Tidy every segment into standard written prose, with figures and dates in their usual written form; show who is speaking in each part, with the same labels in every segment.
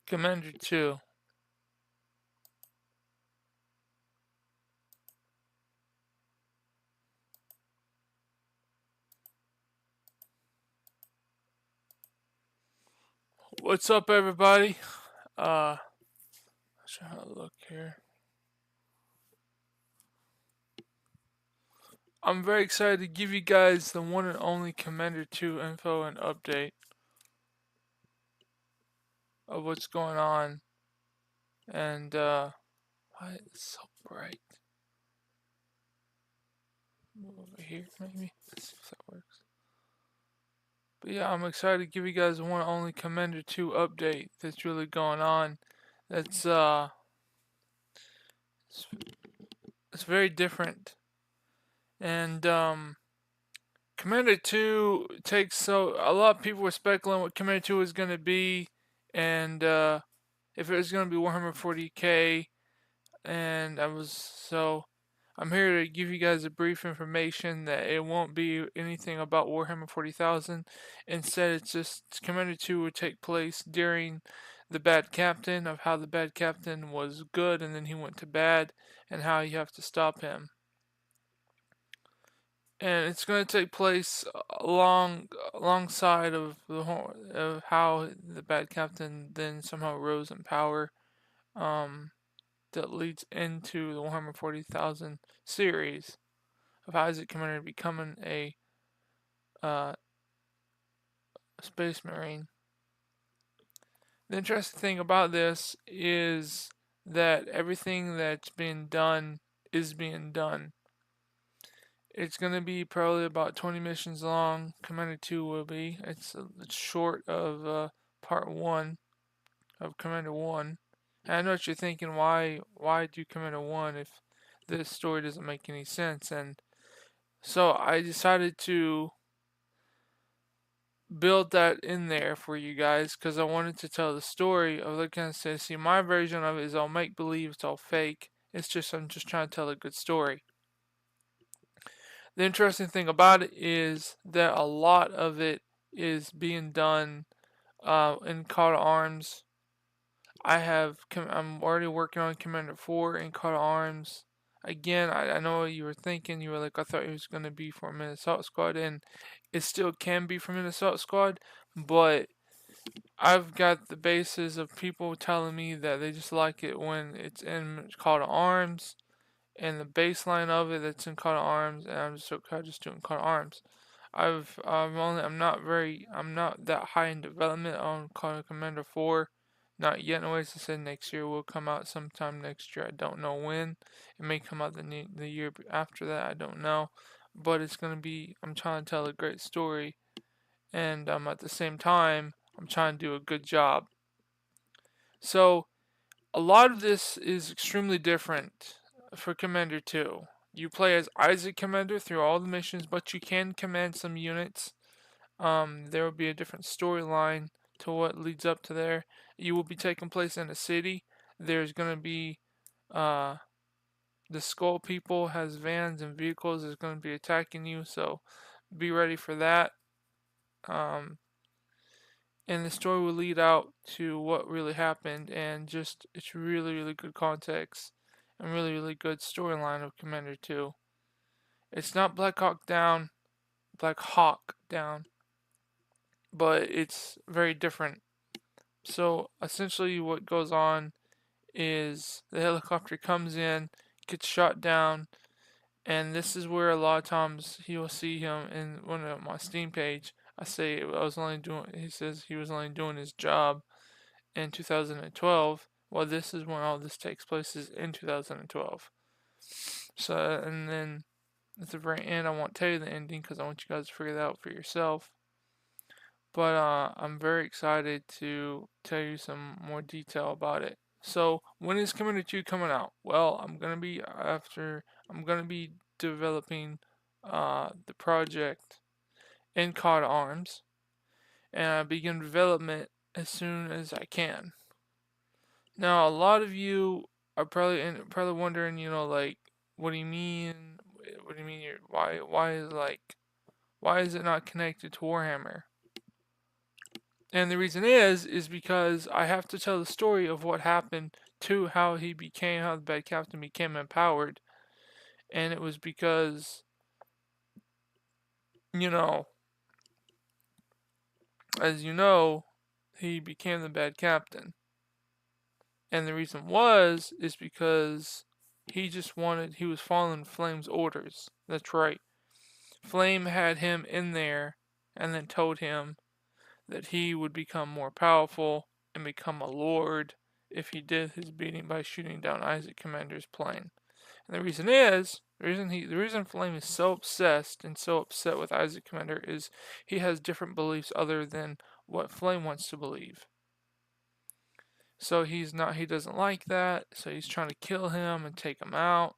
Speaker 1: Commander 2. What's up, everybody? Let's try to look here. I'm very excited to give you guys the one and only Commander 2 info and update of what's going on. And, why is it so bright? Move over here, maybe? Let's see if that works. But yeah, I'm excited to give you guys the one and only Commander 2 update that's really going on. That's, it's very different. And, Commander 2 takes, so a lot of people were speculating what Commander 2 was going to be, and if it was going to be Warhammer 40k, and I'm here to give you guys a brief information that it won't be anything about Warhammer 40,000. Instead, it's just Commander 2 would take place during the Bad Captain, of how the Bad Captain was good and then he went to bad, and how you have to stop him. And it's going to take place alongside of how the Bad Captain then somehow rose in power. That leads into the Warhammer 40,000 series of Isaac Commander becoming a uh, Space Marine. The interesting thing about this is that everything that's being done is being done. It's going to be probably about 20 missions long. Commander 2 will be. It's short of part 1 of Commander 1. And I know what you're thinking, why do Commander 1 if this story doesn't make any sense? And so I decided to build that in there for you guys because I wanted to tell the story of the kind of say, see, my version of it is all make believe, it's all fake. It's just I'm just trying to tell a good story. The interesting thing about it is that a lot of it is being done in Call to Arms. I'm already working on Commander 4 in Call to Arms. Again, I know what you were thinking. You were like, I thought it was going to be for Minute Assault Squad, and it still can be for Minute Assault Squad, but I've got the basis of people telling me that they just like it when it's in Call to Arms, and the baseline of it that's in Call to Arms, and I'm just okay just doing Call to Arms. I'm not that high in development on Call to Commander 4. Not yet. Anyways, I said next year will come out sometime next year. I don't know when. It may come out the year after that. I don't know. But it's gonna be. I'm trying to tell a great story, and at the same time, I'm trying to do a good job. So a lot of this is extremely different for Commander 2. You play as Isaac Commander through all the missions, but you can command some units. There will be a different storyline to what leads up to there. You will be taking place in a city. There's going to be uh, the Skull People has vans and vehicles is going to be attacking you, so be ready for that. Um, and the story will lead out to what really happened, and just it's really good context and really good storyline of Commander 2. It's not Black Hawk Down, but it's very different. So essentially, what goes on is the helicopter comes in, gets shot down, and this is where a lot of times you'll see him in one of my Steam page. I say I was only doing. He says he was only doing his job in 2012. Well, this is when all this takes place is in 2012. So, and then at the very end, I won't tell you the ending because I want you guys to figure that out for yourself. But I'm very excited to tell you some more detail about it. So, when is Commander 2 coming out? Well, I'm gonna be developing the project in Call to Arms, and I begin development as soon as I can. Now, a lot of you are probably wondering, like, what do you mean? What do you mean? Why is it not connected to Warhammer? And the reason is because I have to tell the story of what happened to how the bad captain became empowered. And it was because, you know, as you know, he became the bad captain. And the reason is because he was following Flame's orders. That's right. Flame had him in there and then told him that he would become more powerful and become a lord if he did his beating by shooting down Isaac Commander's plane. And the reason Flame is so obsessed and so upset with Isaac Commander is he has different beliefs other than what Flame wants to believe. So he doesn't like that, so he's trying to kill him and take him out.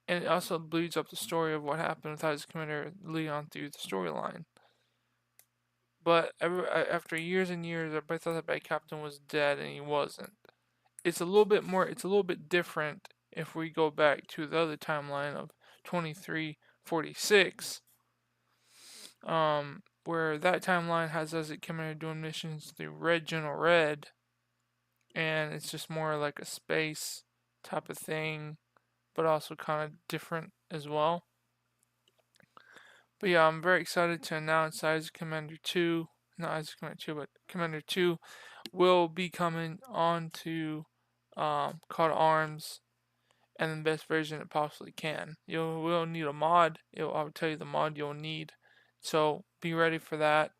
Speaker 1: And it also bleeds up the story of what happened with Isaac Commander Leon through the storyline. But after years and years, everybody thought that Bad Captain was dead, and he wasn't. It's a little bit different if we go back to the other timeline of 2346, where that timeline has Isaac Commander doing missions through Red General Red, and it's just more like a space type of thing, but also kind of different as well. But yeah, I'm very excited to announce Isaac Commander 2, not Isaac Commander 2, but Commander 2 will be coming on to Call to Arms and the best version it possibly can. You will need a mod. I'll tell you the mod you'll need. So be ready for that.